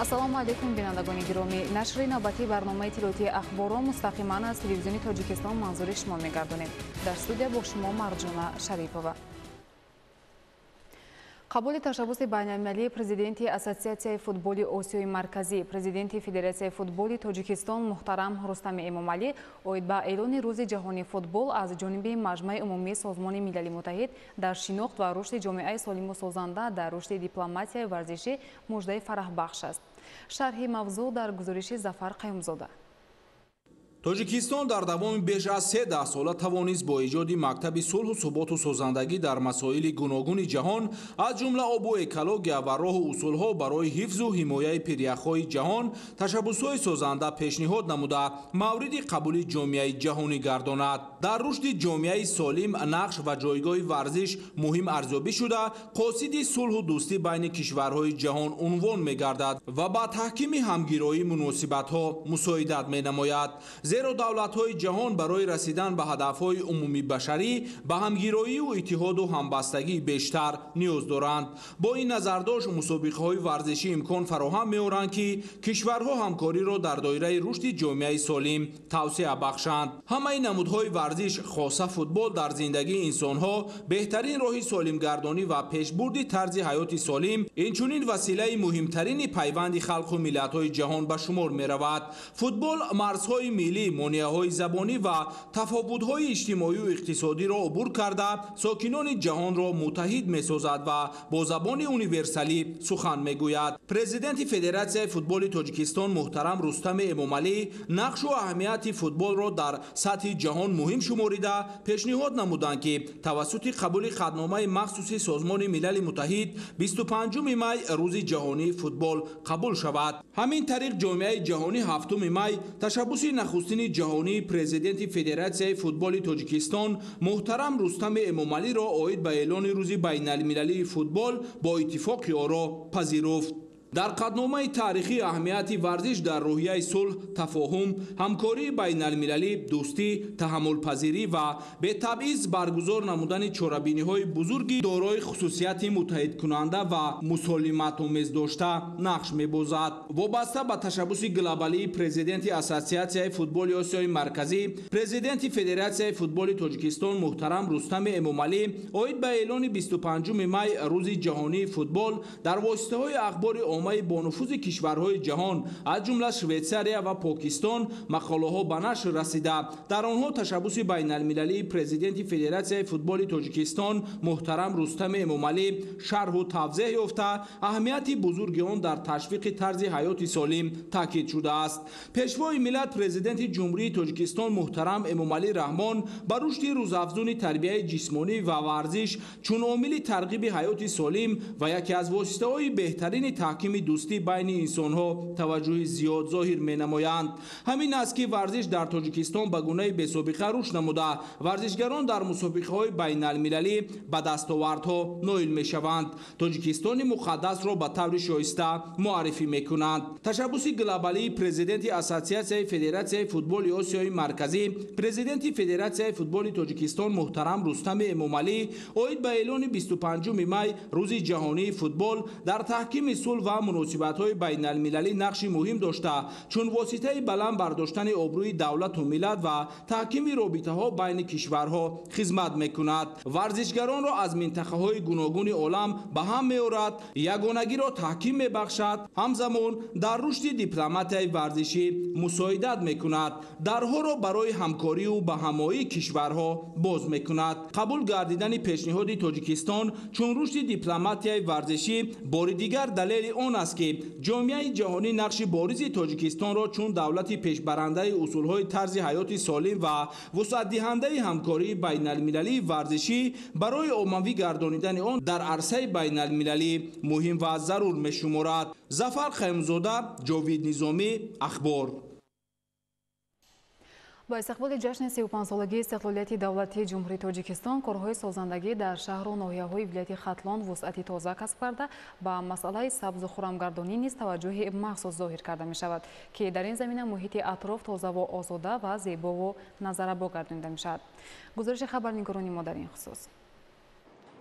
ассалому алейкум бинандагони гиромӣ. Нашри навбатии барномаи иттилоотии ахборро мустақиман аз телевизиони Тоҷикистон манзури шумо мегардонем. Дар студия бо шумо Марҷона Шарипова. қабули ташаббуси байналмилалии президенти Ассотсиатсияи футболи Осиёи Марказӣ, президенти Федератсияи футболи Тоҷикистон муҳтарам Рустами Эмомалӣ оид ба эълони Рӯзи ҷаҳонии футбол аз ҷониби Маҷмӯи умумии Созмони Милали Муттаҳид дар шинохт ва рушди ҷомеаи солиму созанда дар рушди дипломатияи варзишӣ муждаи фараҳбахш аст. шарҳи мавзӯъ дар гузориши Зафар Қаюмзода. Тоҷикистон дар давоми беш аз 13 сола тавонист бо эҷоди мактаби сулҳу суботу созандагӣ дар масоили гуногуни ҷаҳон аз ҷумла обу экология ва роҳу усулҳо барои ҳифзу ҳимояи пиряхҳои ҷаҳон ташаббусҳои созанда пешниҳод намуда мавриди қабули ҷомеаи ҷаҳонӣ гардонад. Дар рушди ҷомеаи солим нақш ва ҷойгоҳи варзиш муҳим арзёбӣ шуда қосиди сулҳу дӯстӣ байни кишварҳои ҷаҳон унвон мегардад ва ба таҳкими ҳамгироии муносибатҳо мусоидат менамояд. зеро давлатҳои ҷаҳон барои расидан ба ҳадафҳои умумии башарӣ ба ҳамгироию иттиҳоду ҳамбастагии бештар ниёз доранд. Бо ин назардошт мусобиқаҳои варзишӣ имкон фароҳам меоранд ки кишварҳо ҳамкориро дар доираи рушди ҷомеаи солим тавсеа бахшанд. ҳамаи намудҳои варзиш хоса футбол дар зиндагии инсонҳо беҳтарин роҳи солимгардонӣ ва пешбурди тарзи ҳаёти солим инчунин василаи муҳимтарини пайванди халқу миллатҳои ҷаҳон ба шумор меравад. Футбол марзҳои миллӣ монеаҳои забонӣ ва тафовутҳои иҷтимоию иқтисодиро убур карда сокинони ҷаҳонро муттаҳид месозад ва бо забони универсалӣ сухан мегӯяд. Президенти Федератсияи футболи Тоҷикистон муҳтарам Рустами Эмомалӣ нақшу аҳамияти футболро дар сатҳи ҷаҳон муҳим шуморида пешниҳод намуданд ки тавассути қабули хатномаи махсуси Созмони Милали Муттаҳид 25 май рӯзи ҷаҳонии футбол қабул шавад. ҳамин тариқ ҷомеаи ҷаҳонӣ 7 май ташаббуси нахустини ҷаҳонии президенти Федератсияи футболи Тоҷикистон муҳтарам Рустами Эмомалиро оид ба эълони рӯзи байналмилалии футбол бо иттифоқи оро пазируфт. дар қадномаи таърихии аҳамияти варзиш дар роҳияи сулҳ, тафоҳум, ҳамкории байналмилалӣ, дӯстӣ, таҳаммулпазирӣ ва бетабъиз баргузор намудани чорабиниҳои бузурги дорои хусусияти муттаҳидкунанда ва мусолиматомез дошта нақш мебозад. вобаста ба ташаббуси глобалии президенти Ассотсиатсияи футболи Осиёи Марказӣ, президенти Федератсияи футболи Тоҷикистон муҳтарам Рустами Эмомалӣ оид ба эълони 25 май рӯзи ҷаҳонии футбол дар воситаҳои ахбори омаи бонуфузи кишварҳои ҷаҳон аз ҷумла Швейтсария ва Покистон мақолаҳо ба нашр расида дар онҳо ташаббуси байналмилалии президенти Федератсияи футболи Тоҷикистон муҳтарам Рустами Эмомалӣ шарҳу тавзеҳ ёфта аҳамияти бузурги он дар ташвиқи тарзи ҳаёти солим таъкид шудааст. пешвои миллат президенти ҷумҳурии Тоҷикистон муҳтарам Эмомалӣ Раҳмон ба рушди рӯзафзуни тарбияи ҷисмонӣ ва варзиш чун омили тарғиби ҳаёти солим ва яке аз воситаҳои беҳтарини таҳкими дӯстӣ байни инсонҳо таваҷҷӯҳи зиёд зоҳир менамоянд. ҳамин аст ки варзиш дар Тоҷикистон ба гунаи бесобиқа рушд намуда варзишгарон дар мусобиқаҳои байналмилалӣ ба дастовардҳо ноил мешаванд. Тоҷикистони муқаддасро ба таври шоиста муаррифӣ мекунанд. ташаббуси глобалии президенти Ассотсиатсияи Федератсияи футболи Осиёи Марказӣ, президенти Федератсияи футболи Тоҷикистон муҳтарам Рустами Эмомалӣ оид ба эълони 25 май рӯзи ҷаҳонии футбол дар таҳкими сулҳ ва муносибатҳои байналмилалӣ нақши муҳим дошта чун воситаи баланд бардоштани обрӯи давлату миллат ва таҳкими робитаҳо байни кишварҳо хизмат мекунад. варзишгаронро аз минтақаҳои гуногуни олам ба ҳам меорад, ягонагиро таҳким мебахшад, ҳамзамон дар рушди дипломатияи варзишӣ мусоидат мекунад, дарҳоро барои ҳамкорию ба ҳамоии кишварҳо боз мекунад. қабул гардидани пешниҳоди Тоҷикистон чун рушди дипломатияи варзишӣ бори дигар далели он аст ки ҷомеаи ҷаҳонӣ нақши боризи Тоҷикистонро чун давлати пешбарандаи усулҳои тарзи ҳаёти солим ва вусъатдиҳандаи ҳамкории байналмилалии варзишӣ барои оммавӣ гардонидани он дар арсаи байналмилалӣ муҳим ва зарур мешуморад. Зафар Қаюмзода, Ҷовид Низомӣ, Ахбор. با استقبال جشن 35 سالگی استقلالیت دولتی جمهوری تاجیکستان، کارهای سازندگی در شهر و ناحیه‌های ولایت ختلان وسعت تازه کسب کرده، با مسئله سبز و خرمگردانی نیز توجه مخصوص ظاهر کرده می شود که در این زمینه محیط اطراف تازه و آزاده و زیبا و نظربا گردانیده می شود. گزارش خبرنگاران ما در این خصوص.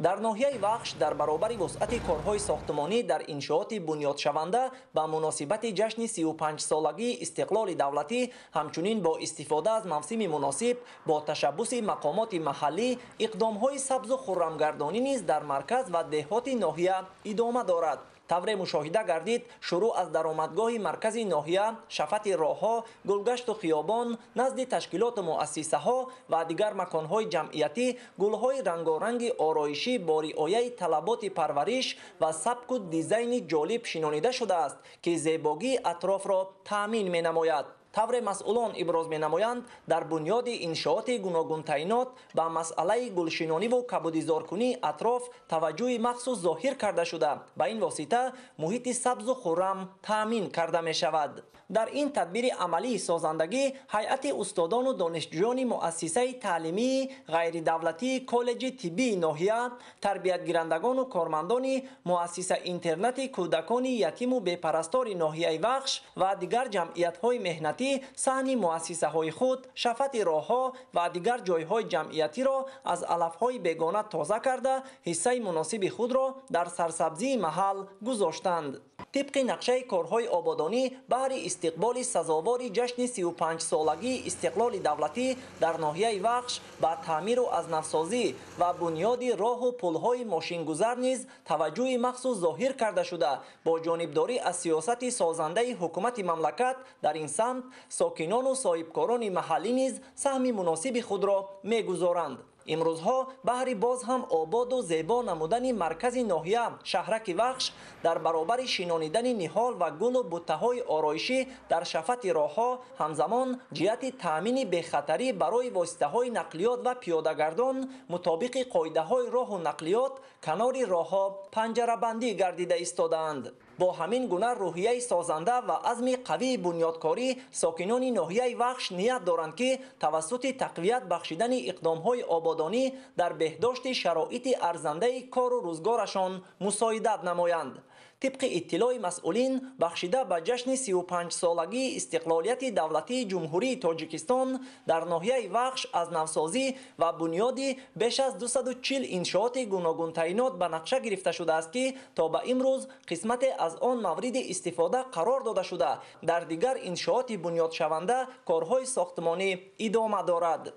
در ناحیه وخش در برابر وسعت کارهای ساختمانی در انشاءات بنیادشونده با مناسبت جشن 35 سالگی استقلال دولتی، همچنین با استفاده از موسم مناسب با تشبث مقامات محلی، اقدام‌های سبز و خرمگردانی نیز در مرکز و دهات ناحیه ادامه دارد. طور مشاهده گردید شروع از درآمدگاه مرکزی ناحیه، شفت راهها، گلگشت و خیابان، نزد تشکیلات و مؤسسه ها و دیگر مکانهای جمعیتی، گلهای رنگارنگ آرایشی با رعایت طلبات پرورش و سبک و دیزاین جالب شنانیده شده است که زیبایی اطراف را تأمین می نماید. طور مسئولان ابراز می نمایند در بنیاد انشاءات گوناگون تعینات به مسئله گلشنانی و کبودیزارکنی اطراف توجه مخصوص ظاهر کرده شده، به این واسطه محیط سبز و خرم تأمین کرده می شود. در این تدبیر عملی سازندگی، هیئت استادان و دانشجویان مؤسسه تعلیمی غیر دولتی کالج طبی ناحیه، تربیت گیرندگان و کارمندان مؤسسه اینترنت کودکان یتیم و بی‌پرستار ناحیه وخش و دیگر جمعیت‌های مهنتی صحن مؤسسه‌های خود، شفت راه‌ها و دیگر جای‌های جمعیتی را از علف‌های بیگانه تازه کرده، حصه مناسب خود را در سرسبزی محل گذاشتند. طبق نقشه کارهای آبادانی بهر استقبال سزاوار جشن 35 سالگی استقلال دولتی در ناحیه وخش با تعمیر و از نوسازی و بنیاد راه و پل‌های ماشینگذر نیز توجه مخصوص ظاهر کرده شده، با جانبداری از سیاست سازنده حکومت مملکت در این سمت ساکنان و صاحبکاران محلی نیز سهم مناسب خود را می‌گذارند. امروزها بهر باز هم آباد و زیبا نمودن مرکز ناحیه شهرک وخش در برابر شنانیدن نهال و گل و بوته‌های آرایشی در شفت راه‌ها، همزمان جهت تأمین بخطری برای واسطه‌های نقلیات و پیاده‌گردان مطابق قاعده‌های راه و نقلیات کنار راه‌ها پنجره بندی گردیده ایستادند. با همین گونه روحیه سازنده و عزم قوی بنیادکاری، ساکنان ناحیه وخش نیت دارند که توسط تقویت بخشیدن اقدام‌های آبادانی در بهداشت شرایط ارزنده کار و روزگارشان مساعدت نمایند. طبق اطلاع مسئولین، بخشیده به جشن 35 سالگی استقلالیت دولتی جمهوری تاجیکستان در ناحیه وخش از نوسازی و بنیاد بیش از 240 انشاءات گوناگون تعینات به نقشه گرفته شده است که تا به امروز قسمت از آن مورد استفاده قرار داده شده. در دیگر انشاءات بنیاد شونده کارهای ساختمانی ادامه دارد.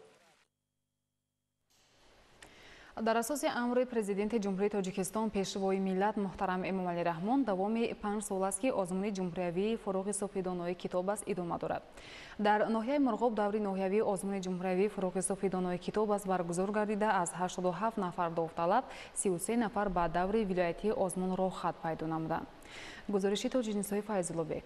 در اساس امر پرزیدنت جمهوری تاجیکستان پیشروی ملت محترم امامعلی رحمان دوام 5 سال است که آزمون جمهوریوی فروغ صبحدانای کتاب است ادامه دارد. در ناحیه مرغاب دوری ناحیوی آزمون جمهوریوی فروغ صبحدانای کتاب است برگزار گردیده. از 87 نفر داوطلب 33 نفر به دور ولایتی آزمون را خط پیدا نمودند. گزارشی تاج‌نسای فیض‌الله.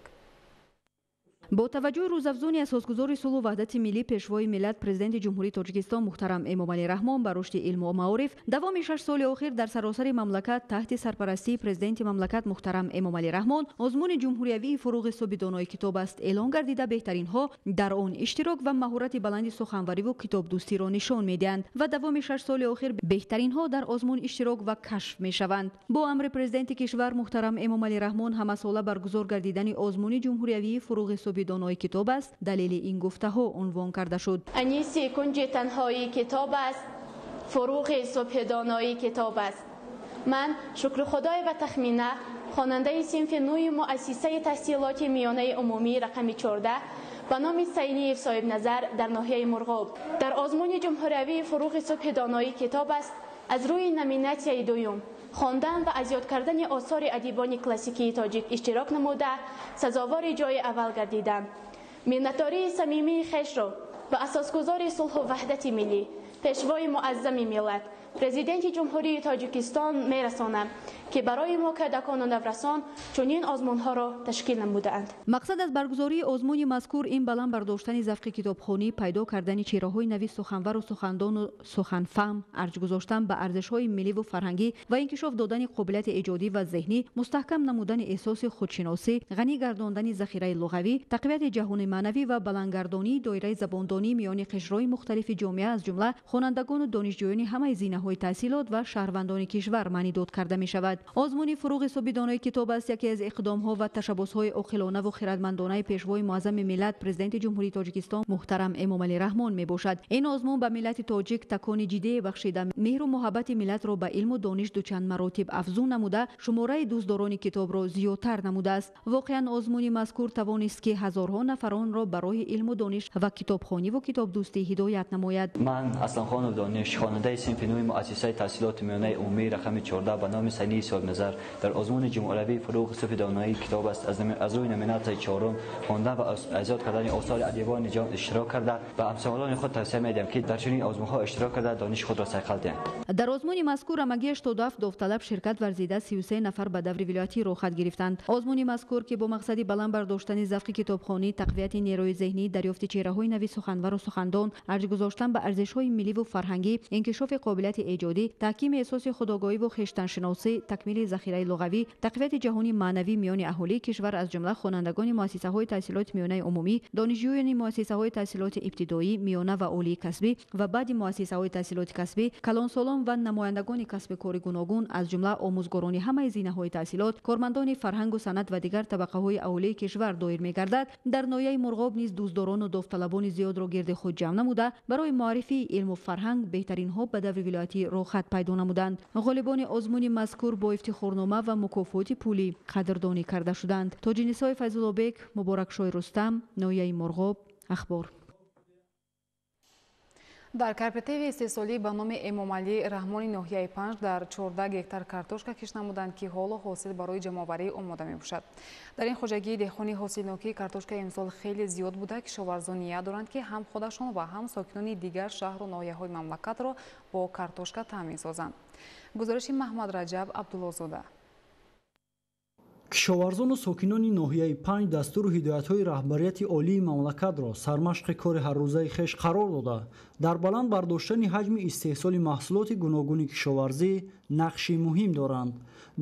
با توجه روزافزونی اساسگذار صلح و وحدت ملی پیشوای ملت پرزیدنت جمهوری تاجیکستان محترم امامعلی رحمان به رشد علم و معارف دوام 6 سال اخیر در سراسر مملکت تحت سرپرستی پرزیدنت مملکت محترم امامعلی رحمان آزمون جمهوریوی فروغ صبحدانای کتاب است اعلان گردیده بهترین ها در آن اشتراک و مهارت بلند سخنوری و کتاب دوستی را نشان میدهند و دوام 6 سال اخیر بهترین ها در آزمون اشتراک و کشف میشوند. با امر پرزیدنت کشور محترم امامعلی رحمان همساله برگزار گردیدن آزمون جمهوریوی فروغ صبحدانای کتاب است دلیل این گفته ها عنوان کرده شد. انیس کنج تنهایی کتاب است، فروغ صبحدانای کتاب است. من شکر خدای و تخمینه خواننده صنف نوع مؤسسه تحصیلات میانه عمومی رقم 14 به نام سینی صاحب نظر در ناحیه مرغاب در آزمون جمهوریوی فروغ صبحدانای کتاب است از روی نامیناسیون دوم خواندن و از یاد کردن آثار ادیبان کلاسیکی تاجیک اشتراک نموده سزاوار جای اول گردیدم. منتداری صمیمی خویش را به اساسگذار صلح و وحدت ملی پیشوای معظم ملت پرزیدنت جمهوری تاجیکستان میرسانم که برای ما کودکان و نورسان چنین آزمون‌ها را تشکیل نموده‌اند. مقصد از برگزاری آزمون مذکور این بلند برداشتن ذوق کتابخوانی، پیدا کردن چهره‌های نوی سخنور و سخندان و سخنفهم، ارج گذاشتن به ارزش‌های ملی و فرهنگی و انکشاف دادن قابلیت ایجادی و ذهنی، مستحکم نمودن احساس خودشناسی، غنی گرداندن ذخیره لغوی، تقویت جهان معنوی و بلندگردانی دایره زباندانی میان قشرهای مختلف جامعه از جمله خوانندگان و دانشجویان همه زینه‌های تحصیلات و شهروندان کشور معنی داد کرده می‌شود. شود. آزمون فروغ صبح دانای کتاب است یکی از اقدام‌ها و تشبس‌های عاقلانه و خردمندانه پیشوای معظم ملت پرزیدنت جمهوری تاجیکستان محترم امامعلی رحمان میباشد. این آزمون به ملت تاجیک تکان جدی بخشیده، مهر و محبت ملت را به علم و دانش دو چند مراتب افزون نموده، شماره دوستداران کتاب را زیادتر نموده است. واقعا آزمون مذکور توانست که هزارها نفران را برای علم و دانش و کتابخوانی و کتاب دوستی هدایت نماید. من اسلمخان دانش، خواننده صنف نوع مؤسسه تحصیلات میانه عمومی رقم 14 به نام سنی صاحب نظر در آزمون جمهوری فروغ صف دانایی کتاب است. از روی نمینات چهارم خواندن و ایجاد کردن آثار ادیبان جهان اشتراک کرده و همسایگان خود توصیه می‌دهم که در چنین آزمون‌ها اشتراک کرده دانش خود را صیقل دهند. در آزمون مذکور همگی 87 داوطلب شرکت ورزیده، 33 نفر به دور ولایتی روخت گرفتند. آزمون مذکور که با مقصد بلند برداشتن ذوق کتابخوانی، تقویت نیروی ذهنی، دریافت چهره‌های نوی سخنور و سخندان، ارج گذاشتن به ارزش‌های ملی و فرهنگی، انکشاف قابلیت ایجادی، تحکیم احساس خودآگاهی و خویشتن‌شناسی، تکمیل ذخیره لغوی، تقویت جهانی معنوی میان اهالی کشور از جمله خوانندگان مؤسسه‌های تحصیلات میانه عمومی، دانشجویان مؤسسه‌های تحصیلات ابتدایی، میانه و عالی کسبی و بعد مؤسسه‌های تحصیلات کسبی، کلانسالان و نمایندگان کسب کار گوناگون از جمله آموزگاران همه زینه‌های تحصیلات، کارمندان فرهنگ و صنعت و دیگر طبقه‌های اهالی کشور دایر می‌گردد. در ناحیه مرغاب نیز دوستداران و داوطلبان زیاد را گرد خود جمع نموده برای معرفی علم و فرهنگ بهترین ها به دور ولایتی روخت پیدا نمودند. غالبان آزمون مذکور با افتخارنامه و مکافات پولی قدردانی کرده شدند. تاج‌نسای فیض‌الله بیگ، مبارک شاه رستم، ناحیه مرغاب، اخبار. در کارپراتیو استحصالی به نام امامعلی رحمان ناحیه 5 در 14 گکتار کارتوشکا کشت نمودند که حالا حاصل برای جمع‌آوری آماده می‌باشد. در این خواجگی دهقانی حاصلناکی کارتوشکا امسال خیلی زیاد بوده که کشاورزان نیت دارند که هم خودشان و هم ساکنان دیگر شهر و ناحیه‌های مملکت را با کارتوشکا تامین سازند. گزارش محمد رجب عبدالله‌زاده. кишоварзону сокинони ноҳияи 5 дастуру ҳидоятҳои раҳбарияти олии мамлакатро сармашқи кори ҳаррӯзаи хеш қарор дода дар баланд бардоштани ҳаҷми истеҳсоли маҳсулоти гуногуни кишоварзӣ нақши муҳим доранд.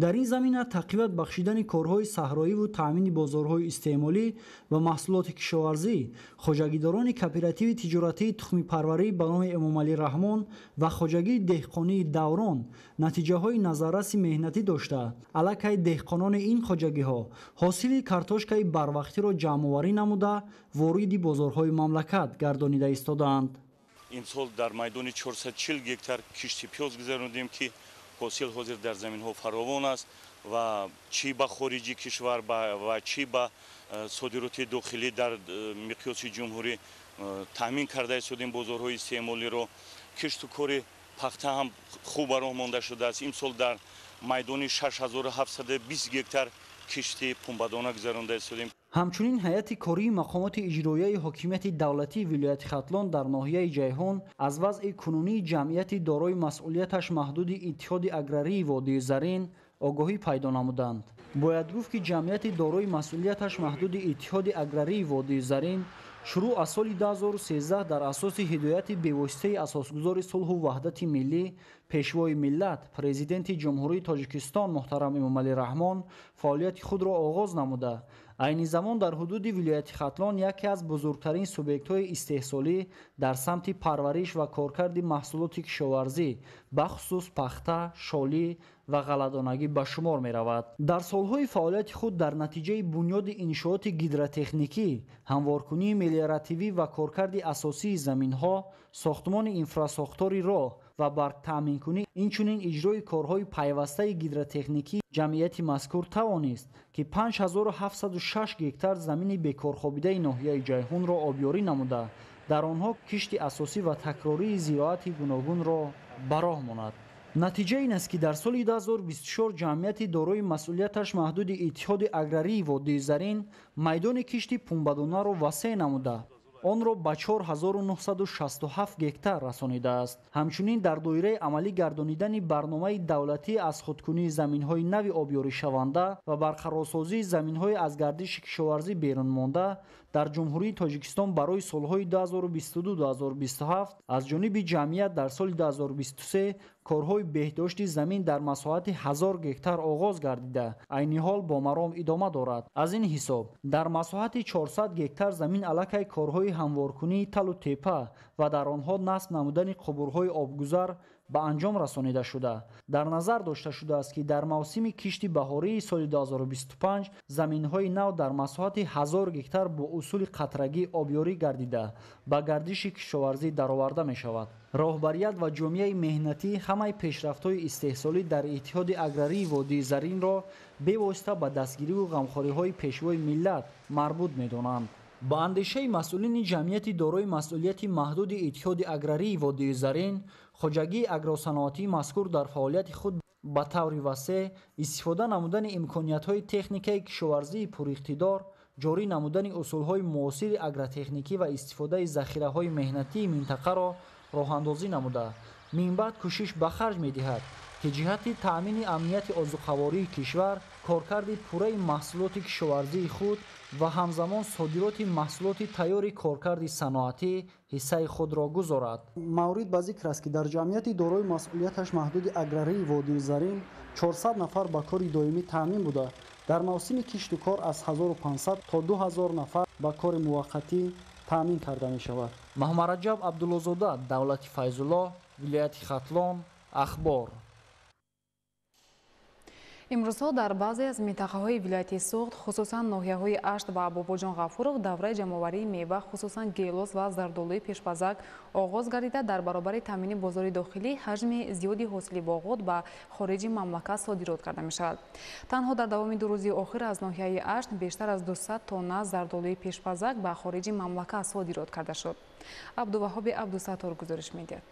дар ин замина тақвият бахшидани корҳои саҳроиву таъмини бозорҳои истеъмолӣ ва маҳсулоти кишоварзӣ хоҷагидорони кооперативи тиҷоратии тухмипарварӣ ба номи эмомалӣ раҳмон ва хоҷагии деҳқонии даврон натиҷаҳои назарраси меҳнатӣ дошта аллакай деҳқонони ин хоҷагиҳо ҳосили картошкаи барвақтиро ҷамъоварӣ намуда вориди бозорҳои мамлакат гардонида истодаанд. имсол дар майдони 440 гектар кишти пиёз гузаронидем ки ҳосил ҳозир дар заминҳо фаровон аст ва чӣ ба хориҷи кишвар ва чӣ ба содироти дохилӣ дар миқёси ҷумҳурӣ таъмин карда истодем бозорҳои истеъмолиро. кишту кори пахта ҳам хуб бароҳ монда шудааст. имсол дар майдони 6720 гектар кишти пунбадона гузаронда истодем. ҳамчунин ҳайати кории мақомоти иҷроияи ҳокимияти давлатии вилояти хатлон дар ноҳияи ҷайҳон аз вазъи кунунии ҷамъияти дорои масъулияташ маҳдуди иттиҳоди аграрии водии зарин огоҳӣ пайдо намуданд. бояд гуфт ки ҷамъияти дорои масъулияташ маҳдуди иттиҳоди аграрии водии зарин шурӯъ аз соли 2013 дар асоси ҳидояти бевоситаи асосгузори сулҳу ваҳдати миллӣ пешвои миллат президенти ҷумҳурии тоҷикистон муҳтарам эмомалӣ раҳмон фаъолияти худро оғоз намуда айни замон дар ҳудуди вилояти хатлон яке аз бузургтарин субъектҳои истеҳсолӣ дар самти парвариш ва коркарди маҳсулоти кишоварзӣ бахусус пахта, шолӣ ва ғалладонагӣ ба шумор меравад. дар солҳои фаъолияти худ дар натиҷаи бунёди иншооти гидротехникӣ, ҳамворкунии мелиоративӣ ва коркарди асосии заминҳо, сохтмони инфрасохтори роҳ ва барктаъминкунӣ инчунин иҷрои корҳои пайвастаи гидротехникӣ ҷамъияти мазкур тавонист ки 5706 гектар замини бекорхобидаи ноҳияи ҷайҳунро обёрӣ намуда дар онҳо кишти асосӣ ва такрории зироати гуногунро ба роҳ монад. натиҷа ин аст ки дар соли 2024 ҷамъияти дорои масъулияташ маҳдуди иттиҳоди аграрии водии зарин майдони кишти пунбадонаро васеъ намуда онро ба 4967 гектар расонидааст. ҳамчунин дар доираи амалӣ гардонидани барномаи давлатӣ аз худкунии заминҳои нави обёришаванда ва барқарорсозии заминҳои аз гардиши кишоварзӣ берунмонда дар ҷумҳурии тоҷикистон барои солҳои 2022-2027 аз ҷониби ҷамъият дар соли 2023 корҳои беҳдошти замин дар масоҳати 1000 гектар оғоз гардида айни ҳол бо маром идома дорад. аз ин ҳисоб дар масоҳати 400 гектар замин аллакай корҳои ҳамворкунии талу тепа ва дар онҳо насб намудани қубурҳои обгузар ба анҷом расонида шуда. дар назар дошта шудааст ки дар мавсими кишти баҳории соли 2025 заминҳои нав дар масоҳати 1000 гектар бо усули қатрагӣ обёрӣ гардида ба гардиши кишоварзӣ дароварда мешавад. роҳбарият ва ҷомеаи меҳнатӣ ҳамаи пешрафтҳои истеҳсолӣ дар иттиҳоди аграрии водии заринро бевосита ба дастгириву ғамхориҳои пешвои миллат марбут медонанд. ба андешаи масъулини ҷамъияти дорои масъулияти маҳдуди иттиҳоди аграрии водии зарин, хоҷагии агросаноатии мазкур дар фаъолияти худ ба таври васеъ истифода намудани имкониятҳои техникаи кишоварзии пуриқтидор, ҷорӣ намудани усулҳои муосири агротехникӣ ва истифодаи захираҳои меҳнатии минтақаро роҳандозӣ намуда, минбаъд кӯшиш ба харҷ медиҳад ки ҷиҳати таъмини амнияти озуқавории кишвар коркарди пурраи маҳсулоти кишоварзии худ ва ҳамзамон содироти маҳсулоти тайёри коркарди саноатӣ ҳиссаи худро гузорад. маврид ба зикр аст ки дар ҷамъияти дорои масъулияташ маҳдуди аграрии водии зарин 400 нафар ба кори доимӣ таъмин буда, дар мавсими кишту кор аз 1500 то 2000 нафар ба кори муваққатӣ таъмин карда мешавад. маҳмараҷаб абдуллозода, давлати файзулло, вилояти хатлон, ахбор. имрӯзҳо дар баъзе аз минтақаҳои вилояти суғд, хусусан ноҳияҳои Ашт ва Бобоҷон Ғафуров давраи ҷамъоварии мева, хусусан гелос ва зардолӯи пешпазак оғоз гардида, дар баробари таъмини бозори дохилӣ ҳаҷми зиёди ҳосили боғот ба хориҷи мамлакат содирот карда мешавад. Танҳо дар давоми ду рӯзи охир аз ноҳияи Ашт бештар аз 200 тонна зардолӯи пешпазак ба хориҷи мамлакат содирот карда шуд. Абдуваҳоби Абдусаттор гузориш медиҳад.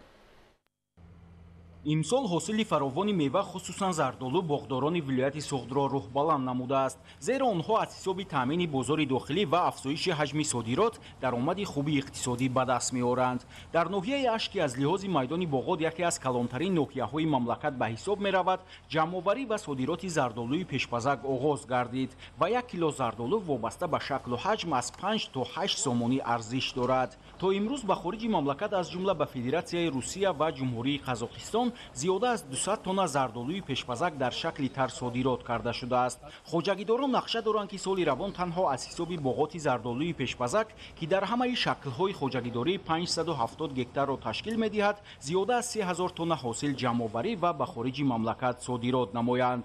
имсол ҳосили фаровони мева, хусусан зардолу, боғдорони вилояти суғдро рӯҳбаланд намудааст, зеро онҳо аз ҳисоби таъмини бозори дохилӣ ва афзоиши ҳаҷми содирот даромади хуби иқтисодӣ ба даст меоранд. дар ноҳияи Ашт, ки аз лиҳози майдони боғот яке аз калонтарин ноҳияҳои мамлакат ба ҳисоб меравад, ҷамъоварӣ ва содироти зардолӯи пешпазак оғоз гардид ва 1 кило зардолу вобаста ба шаклу ҳаҷм аз 5 то 8 сомонӣ арзиш дорад. то имрӯз ба хориҷи мамлакат аз ҷумла ба Федератсияи Русия ва Ҷумҳурии Қазоқистон зиёда аз 200 тонна зардолӯи пешпазак дар шакли тар содирот карда шудааст. хоҷагидорон нақша доранд ки соли равон танҳо аз ҳисоби боғоти зардолӯи пешпазак, ки дар ҳамаи шаклҳои хоҷагидорӣ 570 гектарро ташкил медиҳад, зиёда аз 3000 тонна ҳосил ҷамъоварӣ ва ба хориҷи мамлакат содирот намоянд.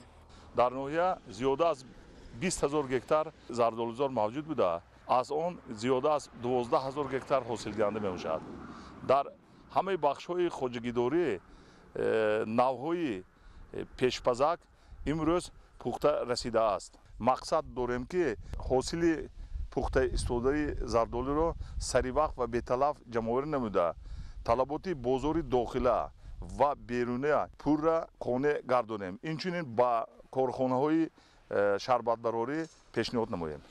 дар ноҳия зиёда аз 20 000 гектар зардолузор мавҷуд буда, аз он зиёда аз 12 000 гектар ҳосилдиҳанда мебошад. дар ҳамаи бахшҳои хоҷагидорӣ навъҳои пешпазак имрӯз пухта расидааст. мақсад дорем ки ҳосили пухта истодаи зардолиро саривақт ва беталаф ҷамъоварӣ намуда, талаботи бозори дохила ва беруна пурра қонеъ гардонем. инчунин ба корхонаҳои шарбатбарорӣ пешниҳод намоем.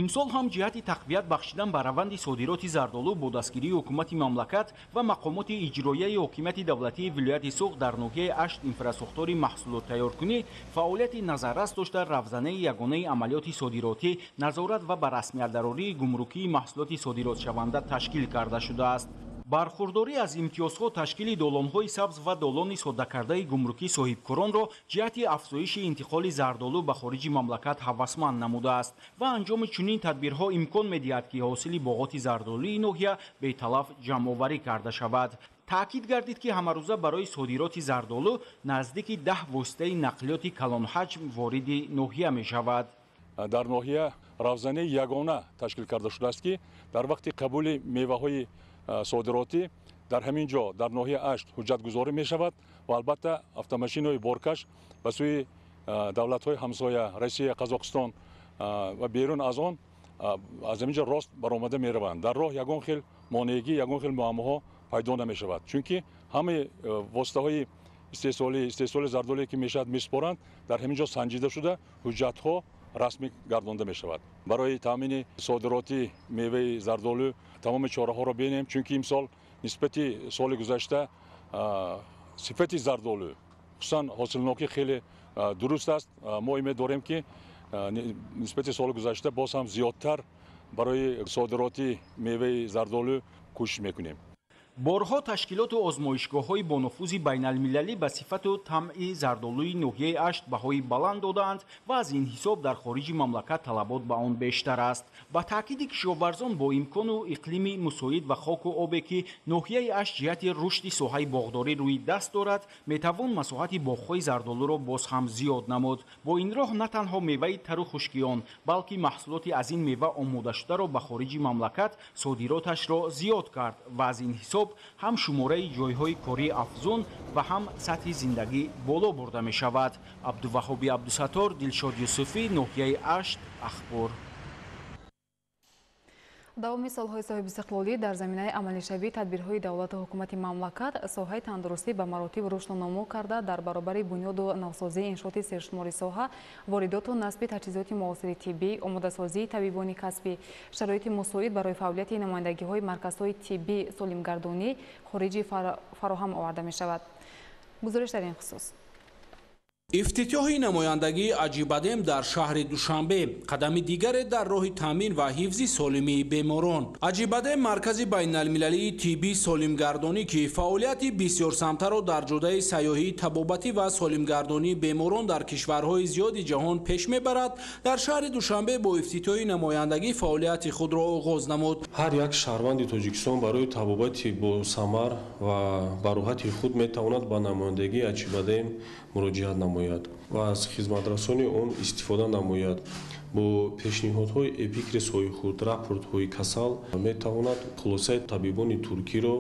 имсол ҳам ҷиҳати тақвият бахшидан ба раванди содироти зардолу бо дастгирии ҳукумати мамлакат ва мақомоти иҷроияи ҳокимияти давлатии вилояти суғд дар ноҳияи Ашт инфраструктури маҳсулоттайёркунӣ фаъолияти назаррас дошта равзанаи ягонаи амалиёти содиротӣ, назорат ва ба расмиятдарории гумрукии маҳсулоти содиротшаванда ташкил карда шудааст. бархурдорӣ аз имтиёзҳо ташкили долонҳои сабз ва долони соддакардаи гумрукӣ соҳибкоронро ҷиҳати афзоиши интиқоли зардолу ба хориҷи мамлакат ҳавасманд намудааст ва анҷоми чунин тадбирҳо имкон медиҳад ки ҳосили боғоти зардолии ноҳия беталаф ҷамъоварӣ карда шавад. таъкид гардид ки ҳамарӯза барои содироти зардолу наздики 10 воситаи нақлиёти калонҳаҷм вориди ноҳия мешавад. дар ноҳия равзанаи ягона ташкил карда шудааст ки дар вақти қабули меваҳои содиротӣ дар ҳамин ҷо дар ноҳияи Ашт ҳуҷҷатгузорӣ мешавад ва албатта автомошинои боркаш ба сӯи давлатҳои ҳамсоя Россия, Қазоқистон ва берун аз он аз ҳамин ҷо рост баромада мераванд. дар роҳ ягон хел монеагӣ, ягон хел муаммоҳо пайдо намешавад, чунки ҳамаи воситаҳои истеҳсоли зардолие ки мешавад месупоранд, дар ҳамин ҷо санҷида шуда ҳуҷҷатҳо расмӣ гардонда мешавад. барои таъмини содироти меваи зардолу тамоми чораҳоро бинем, чунки имсол нисбати соли гузашта сифати зардолу хусусан ҳосилнокӣ хеле дуруст аст. мо умед дорем ки нисбати соли гузашта боз ҳам зиёдтар барои содироти меваи зардолу кӯшиш мекунем. борҳо ташкилоту озмоишгоҳҳои бонуфузи байналмилалӣ ба сифату тамъи зардолӯи ноҳияи ашт баҳои баланд доданд ва аз ин ҳисоб дар хориҷи мамлакат талабот ба он бештар аст. Ба таъкиди кишоварзон бо имкону иқлими мусоид ва хоку обе ки ноҳияи ашт ҷиҳати рушди соҳаи боғдорӣ рӯи даст дорад, метавон масоҳати боғҳои зардолӯро боз ҳам зиёд намуд. Бо ин роҳ на танҳо меваи тару хушкиён, балки маҳсулоти аз ин мева омодашударо ба хориҷи мамлакат содироташро зиёд кард ва аз ин ҳисоб ҳам шумораи ҷойҳои кории афзун ва ҳам сатҳи зиндагӣ боло бурда мешавад. Абдуваҳоби Абдусаттор, Дилшод Юсуфӣ, ноҳияи Ашт, Ахбор. давоми солҳои соҳибистиқлолӣ дар заминаи амалишавии тадбирҳои давлату ҳукумати мамлакат соҳаи тандурустӣ ба маротиб рушду намо карда дар баробари бунёду навсозии иншооти сершумори соҳа, воридоту насби таҷҳизоти муосири тиббӣ, омодасозии табибони касбӣ, шароити мусоид барои фаъолияти намояндагиҳои марказҳои тиббӣ солимгардонӣ хориҷӣ фароҳам оварда мешавад. гузориш дар ин хусус. ифтитиҳои намояндагии аҷибадем дар шаҳри Душанбе қадами дигаре дар роҳи таъмин ва ҳифзи солимии беморон. аҷибадем маркази байналмилалии тиббӣ солимгардонӣ ки фаъолияти бисёрсамтаро дар ҷодаи сайёҳӣ, табобатӣ ва солимгардонии беморон дар кишварҳои зиёди ҷаҳон пеш мебарад, дар шаҳри Душанбе бо ифтитиҳои намояндагӣ фаъолияти худро оғоз намуд. ҳар як шаҳрванди Тоҷикистон барои табобати босамар ва бароҳати худ метавонад ба намояндагии аҷибадем муроҷиат намояд ва аз хизматрасони он истифода намояд. бо пешниҳодҳои эпикрисҳои худ, рапортҳои касал метавонад хулосаи табибони туркиро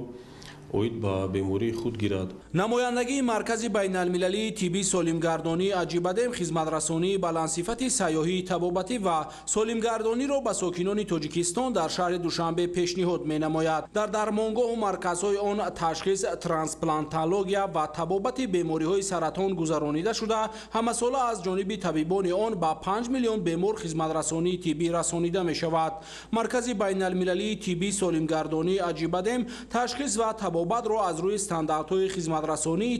оид ба бемории худ гирад. намояндагии маркази байналмилалии тиббӣ солимгардонии аҷибадем хизматрасонии баландсифати сайёҳӣ, табобатӣ ва солимгардониро ба сокинони Тоҷикистон дар шаҳри Душанбе пешниҳод менамояд. дар дармонгоҳу марказҳои он ташхис, трансплантология ва табобати бемориҳои саратон гузаронида шуда, ҳамасола аз ҷониби табибони он ба 5 миллион бемор хизматрасонии тиббӣ расонида мешавад. маркази байналмилалии тиббӣ солимгардонии аҷибадем ташхис ва табобатро аз рӯи стандартҳои хизматрасонии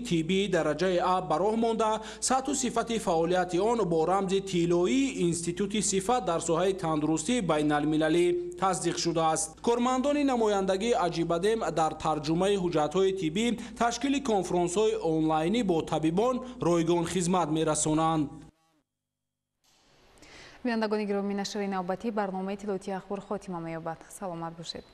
тиббии дараҷаи А ба роҳ монда, сатҳу сифати фаъолияти он бо рамзи тиллоии Институти сифат дар соҳаи тандурустии байналмилалӣ тасдиқ шудааст. кормандони намояндагии аҷибадем дар тарҷумаи ҳуҷҷатҳои тиббӣ ташкили конфронсҳои онлайнӣ бо табибон ройгон хизмат мерасонанд. бинандагони гиромӣ, нашри навбатӣ барномаи иттилоотии ахбор хотима меёбад. саломат бошед.